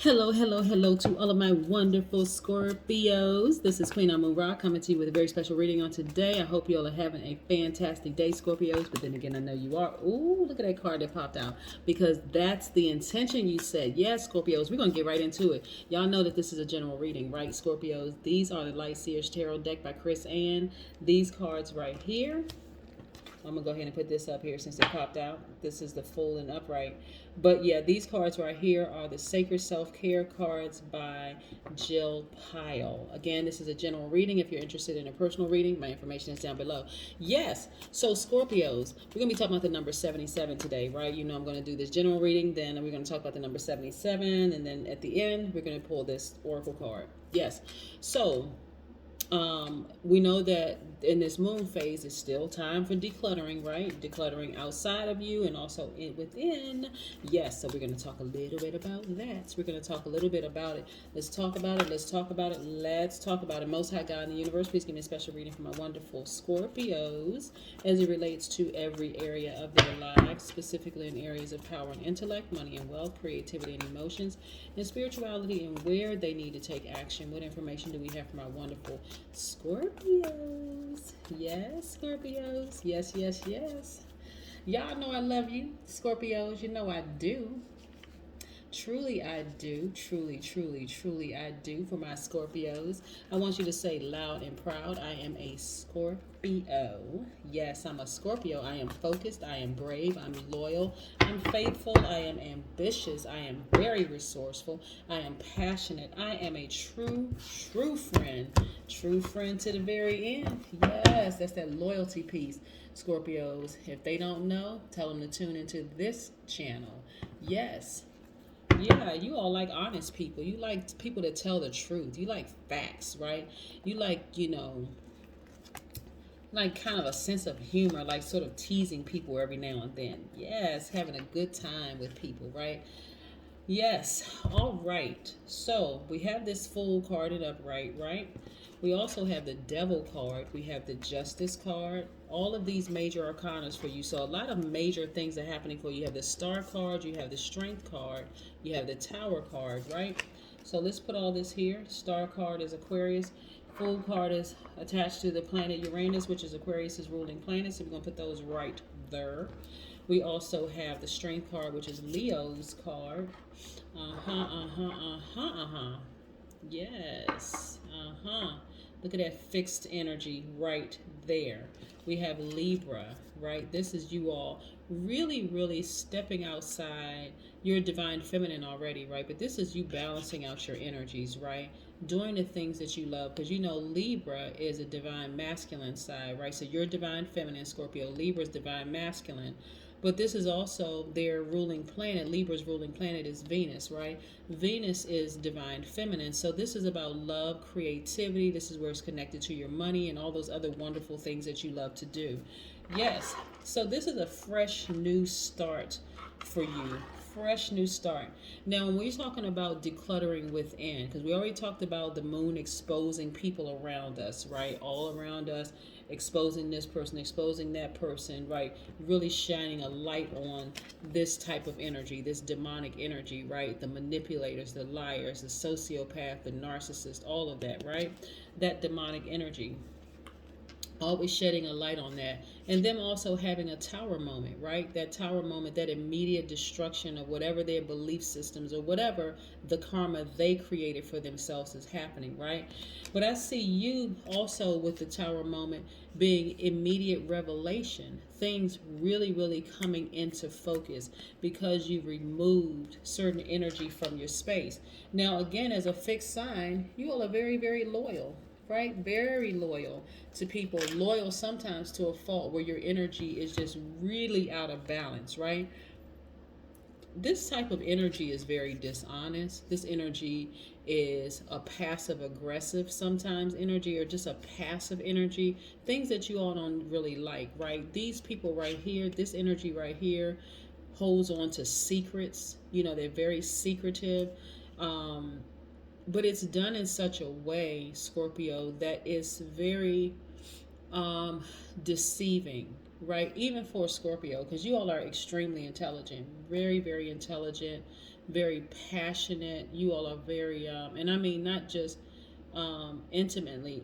Hello, hello, hello to all of my wonderful Scorpios. This is Queen Amun Ra coming to you with a very special reading on today. I hope you all are having a fantastic day, Scorpios. But then again, I know you are. Ooh, look at that card that popped out because that's the intention you said. Yes, Scorpios, we're going to get right into it. Y'all know that this is a general reading, right, Scorpios? These are the Light Seers Tarot deck by Chris Ann. These cards right here. I'm going to go ahead and put this up here since it popped out. This is the full and upright. But yeah, these cards right here are the Sacred Self-Care cards by Jill Pyle. Again, this is a general reading. If you're interested in a personal reading, my information is down below. Yes, so Scorpios, we're going to be talking about the number 77 today, right? You know I'm going to do this general reading, then we're going to talk about the number 77, and then at the end, we're going to pull this Oracle card. Yes, so we know that in this moon phase, it's still time for decluttering, right? Decluttering outside of you and also within. Yes, so we're going to talk a little bit about that. We're going to talk a little bit about it. Let's talk about it. Let's talk about it. Let's talk about it. Most High God in the universe, please give me a special reading for my wonderful Scorpios as it relates to every area of their lives, specifically in areas of power and intellect, money and wealth, creativity and emotions, and spirituality, and where they need to take action. What information do we have for my wonderful Scorpios? Yes, Scorpios. Yes, yes, yes. Y'all know I love you, Scorpios. You know I do. Truly, I do. Truly, truly, truly, I do for my Scorpios. I want you to say loud and proud, I am a Scorpio. Yes, I'm a Scorpio. I am focused. I am brave. I'm loyal. I'm faithful. I am ambitious. I am very resourceful. I am passionate. I am a true friend. True friend to the very end. Yes, that's that loyalty piece, Scorpios. If they don't know, tell them to tune into this channel. Yes. Yeah, you all like honest people. You like people that tell the truth. You like facts, right? You like kind of a sense of humor, like sort of teasing people every now and then. Yes, having a good time with people, right? Yes. All right. So we have this Fool carded upright, right? We also have the Devil card. We have the Justice card. All of these major arcanas for you. So a lot of major things are happening for you. You have the Star card. You have the Strength card. You have the Tower card, right? So let's put all this here. Star card is Aquarius. Fool card is attached to the planet Uranus, which is Aquarius's ruling planet. So we're going to put those right there. We also have the Strength card, which is Leo's card. Yes. Look at that fixed energy right there. We have Libra, right? This is you all really, really stepping outside your divine feminine already, right? But this is you balancing out your energies, right? Doing the things that you love, because you know Libra is a divine masculine side, right? So your divine feminine, Scorpio, Libra's divine masculine. But this is also their ruling planet. Libra's ruling planet is Venus, right? Venus is divine feminine. So this is about love, creativity. This is where it's connected to your money and all those other wonderful things that you love to do. Yes. So this is a fresh new start for you. Fresh new start. Now, when we're talking about decluttering within, because we already talked about the moon exposing people around us, right? All around us, exposing this person, exposing that person, right? Really shining a light on this type of energy, this demonic energy, right? The manipulators, the liars, the sociopath, the narcissist, all of that, right? That demonic energy. Always shedding a light on that, and them also having a tower moment, right? That tower moment, that immediate destruction of whatever their belief systems or whatever the karma they created for themselves is happening, right? But I see you also with the tower moment being immediate revelation, things really, really coming into focus because you removed certain energy from your space. Now, again, as a fixed sign, you all are very, very loyal, right? Very loyal to people, loyal sometimes to a fault where your energy is just really out of balance, right? This type of energy is very dishonest. This energy is a passive aggressive sometimes energy, or just a passive energy, things that you all don't really like, right? These people right here, this energy right here holds on to secrets. You know, they're very secretive. But it's done in such a way, Scorpio, that is very um, deceiving, right? Even for Scorpio, because you all are extremely intelligent, very, very intelligent, very passionate. You all are very, and I mean not just intimately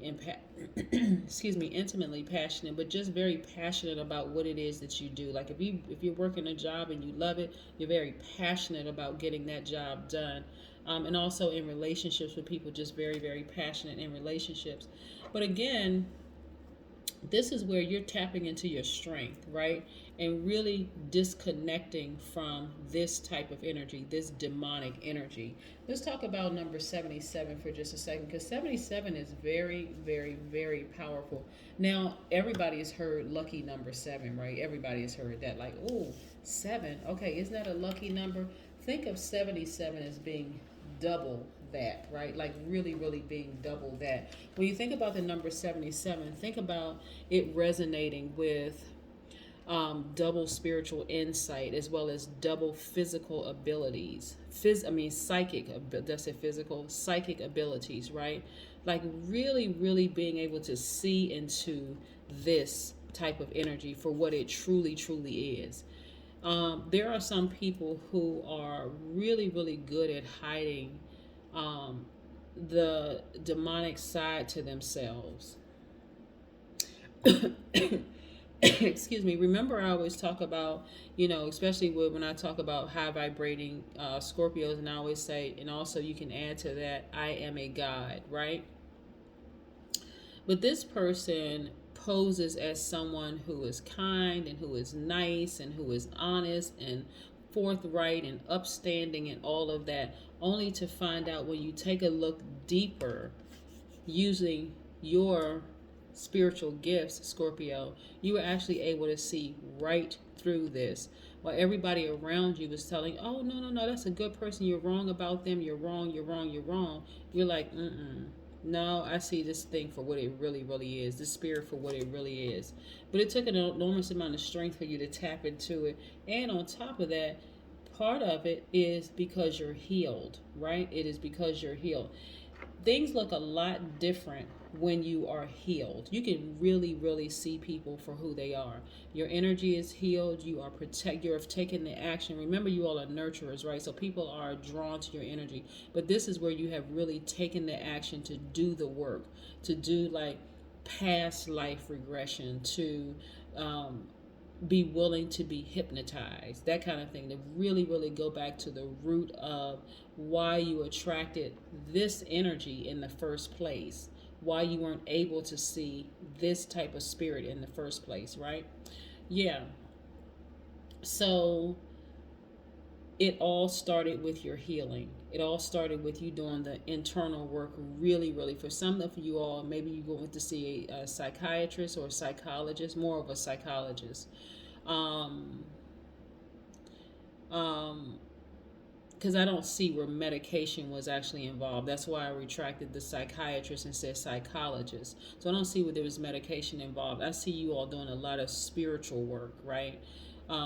excuse me, intimately passionate, but just very passionate about what it is that you do. Like if you're working a job and you love it, you're very passionate about getting that job done. And also in relationships with people, just very, very passionate in relationships. But again, this is where you're tapping into your strength, right? And really disconnecting from this type of energy, this demonic energy. Let's talk about number 77 for just a second, because 77 is very, very, very powerful. Now, everybody has heard lucky number 7, right? Everybody has heard that, like, oh, 7. Okay, isn't that a lucky number? Think of 77 as being double that, right? Like really, really being double that. When you think about the number 77, think about it resonating with double spiritual insight as well as double physical abilities. Psychic. That's it. Physical, psychic abilities, right? Like really, really being able to see into this type of energy for what it truly, truly is. There are some people who are really, really good at hiding um, the demonic side to themselves. Excuse me. Remember, I always talk about, especially when I talk about high vibrating Scorpios, and I always say, and also you can add to that, I am a God, right? But this person poses as someone who is kind and who is nice and who is honest and forthright and upstanding and all of that, only to find out when you take a look deeper using your spiritual gifts, Scorpio, you are actually able to see right through this. While everybody around you is telling, oh, no, no, no, that's a good person. You're wrong about them. You're wrong. You're wrong. You're wrong. You're like, no, I see this thing for what it really, really is. This spirit for what it really is. But it took an enormous amount of strength for you to tap into it. And on top of that, part of it is because you're healed, right? It is because you're healed. Things look a lot different when you are healed. You can really, really see people for who they are. Your energy is healed. You are you're taking the action. Remember, you all are nurturers, right? So people are drawn to your energy. But this is where you have really taken the action to do the work, to do like past life regression, to be willing to be hypnotized, that kind of thing, to really, really go back to the root of why you attracted this energy in the first place, why you weren't able to see this type of spirit in the first place, right? Yeah. So it all started with your healing. It all started with you doing the internal work really, really. For some of you all, maybe you going to see a psychiatrist or a psychologist, more of a psychologist. Um, because I don't see where medication was actually involved. That's why I retracted the psychiatrist and said psychologist. So I don't see where there was medication involved. I see you all doing a lot of spiritual work, right?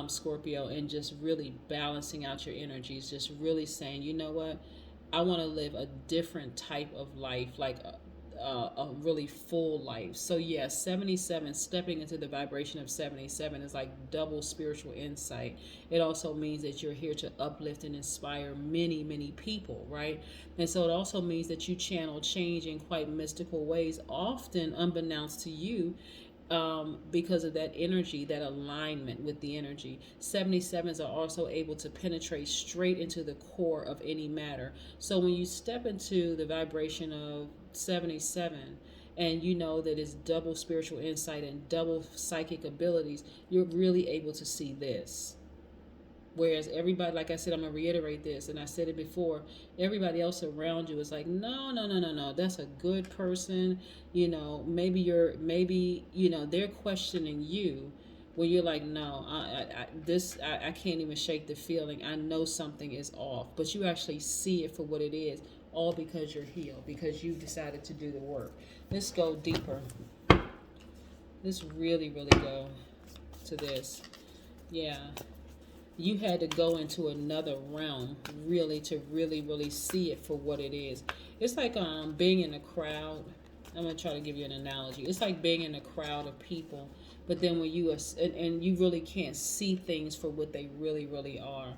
Scorpio, and just really balancing out your energies, just really saying, you know what, I want to live a different type of life, like a really full life. So yeah, 77, stepping into the vibration of 77 is like double spiritual insight. It also means that you're here to uplift and inspire many, many people, right? And so it also means that you channel change in quite mystical ways, often unbeknownst to you, because of that energy, that alignment with the energy. 77s are also able to penetrate straight into the core of any matter. So when you step into the vibration of 77, and you know that it's double spiritual insight and double psychic abilities, you're really able to see this. Whereas everybody, like I said, I'm going to reiterate this, and I said it before, everybody else around you is like, no, no, no, no, no, that's a good person. Maybe they're questioning you when you're like, no, I can't even shake the feeling. I know something is off, but you actually see it for what it is, all because you're healed, because you decided to do the work. Let's go deeper. Let's really, really go to this. Yeah. You had to go into another realm really to really, really see it for what it is. It's like being in a crowd. I'm going to try to give you an analogy. It's like being in a crowd of people, but then when you are, and you really can't see things for what they really, really are.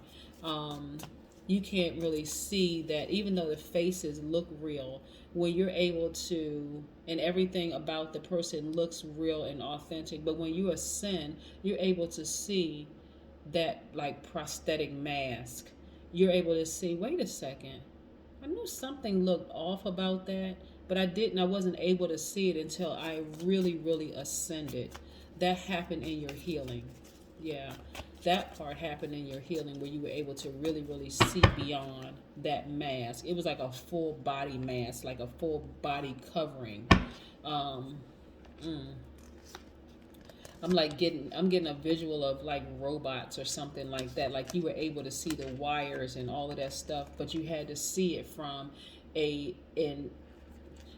you can't really see that, even though the faces look real, when you're able to, and everything about the person looks real and authentic, but when you ascend, you're able to see that like prosthetic mask. You're able to see, wait a second, I knew something looked off about that, but I wasn't able to see it until I really, really ascended. That happened in your healing. Yeah, that part happened in your healing where you were able to really, really see beyond that mask. It was like a full body mask, like a full body covering. Um, mm, I'm getting a visual of like robots or something like that. Like you were able to see the wires and all of that stuff, but you had to see it from a in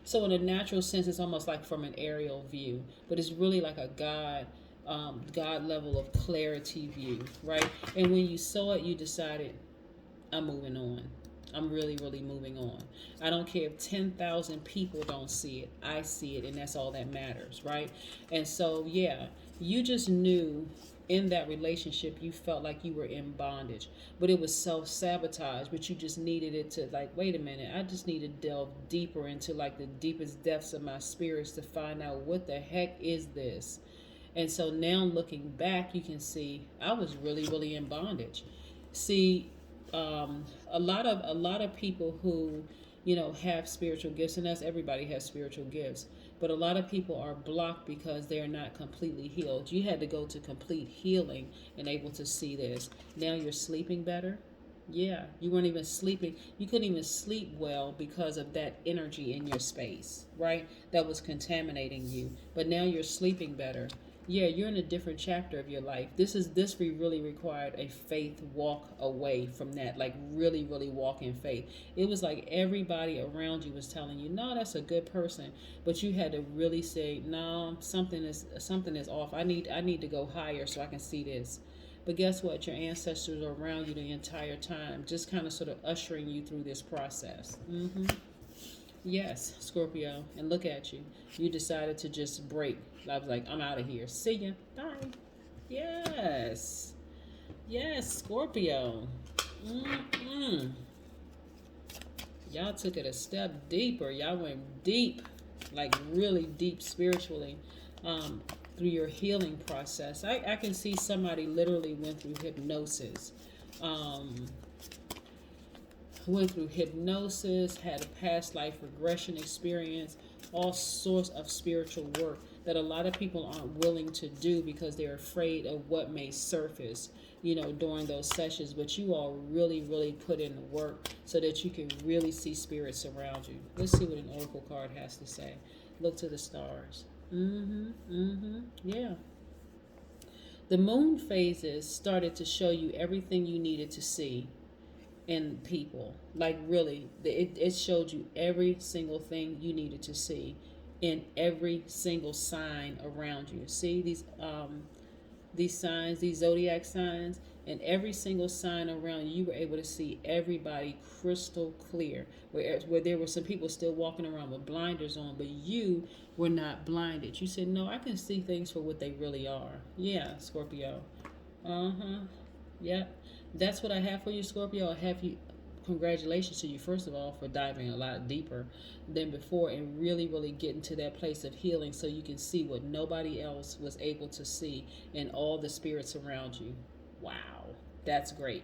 so in a natural sense it's almost like from an aerial view, but it's really like a God level of clarity view, right? And when you saw it, you decided, I'm moving on. I'm really, really moving on. I don't care if 10,000 people don't see it. I see it, and that's all that matters, right? And so, yeah, you just knew in that relationship you felt like you were in bondage, but it was self sabotage. But you just needed it to, like, wait a minute, I just need to delve deeper into like the deepest depths of my spirits to find out what the heck is this. And so now looking back, you can see I was really, really in bondage. See, a lot of people who, have spiritual gifts, and that's everybody has spiritual gifts, but a lot of people are blocked because they're not completely healed. You had to go to complete healing and able to see this. Now you're sleeping better. Yeah, you weren't even sleeping. You couldn't even sleep well because of that energy in your space, right? That was contaminating you. But now you're sleeping better. Yeah, you're in a different chapter of your life. This really required a faith walk away from that, like really, really walk in faith. It was like everybody around you was telling you, no, that's a good person, but you had to really say, no, something is off. I need to go higher so I can see this. But guess what? Your ancestors are around you the entire time, just kind of sort of ushering you through this process. Yes, Scorpio. And look at you. You decided to just break. I was like, I'm out of here. See ya. Bye. Yes. Yes, Scorpio. Mm-mm. Y'all took it a step deeper. Y'all went deep, like really deep spiritually, um, through your healing process. I can see somebody literally Um, went through hypnosis, had a past life regression experience, all sorts of spiritual work that a lot of people aren't willing to do because they're afraid of what may surface, during those sessions. But you all really, really put in the work so that you can really see spirits around you. Let's see what an oracle card has to say. Look to the stars. Yeah. The moon phases started to show you everything you needed to see in people. Like really, it showed you every single thing you needed to see in every single sign around you. See these signs, these zodiac signs, and every single sign around you, you were able to see everybody crystal clear. Where there were some people still walking around with blinders on, but you were not blinded. You said, no, I can see things for what they really are. Yeah, Scorpio. Uh-huh. Yep. That's what I have for you, Scorpio. I have you. Congratulations to you, first of all, for diving a lot deeper than before and really, really getting to that place of healing so you can see what nobody else was able to see in all the spirits around you. Wow. That's great.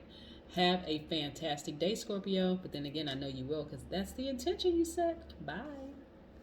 Have a fantastic day, Scorpio. But then again, I know you will because that's the intention you set. Bye.